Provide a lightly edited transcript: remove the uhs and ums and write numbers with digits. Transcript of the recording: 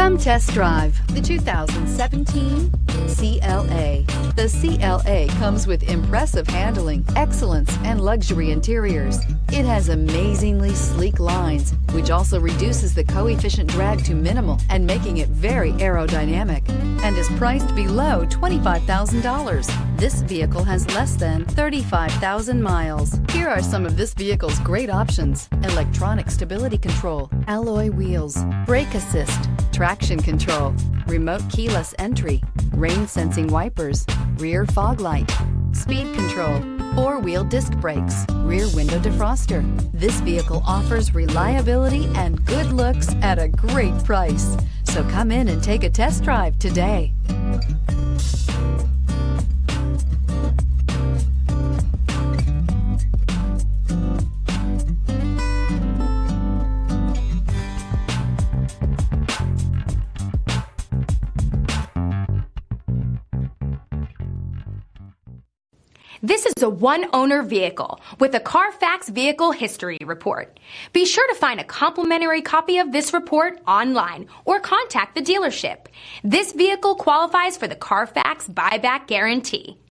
Come test drive the 2017 CLA. The CLA comes with impressive handling, excellence, and luxury interiors. It has amazingly sleek lines, which also reduces the coefficient drag to minimal and making it very aerodynamic, and is priced below $25,000. This vehicle has less than 35,000 miles. Here are some of this vehicle's great options: electronic stability control, alloy wheels, brake assist, traction control, remote keyless entry, rain sensing wipers, rear fog light, speed control, four-wheel disc brakes, rear window defroster. This vehicle offers reliability and good looks at a great price. So come in and take a test drive today. This is a one-owner vehicle with a CARFAX Vehicle History Report. Be sure to find a complimentary copy of this report online or contact the dealership. This vehicle qualifies for the CARFAX Buyback Guarantee.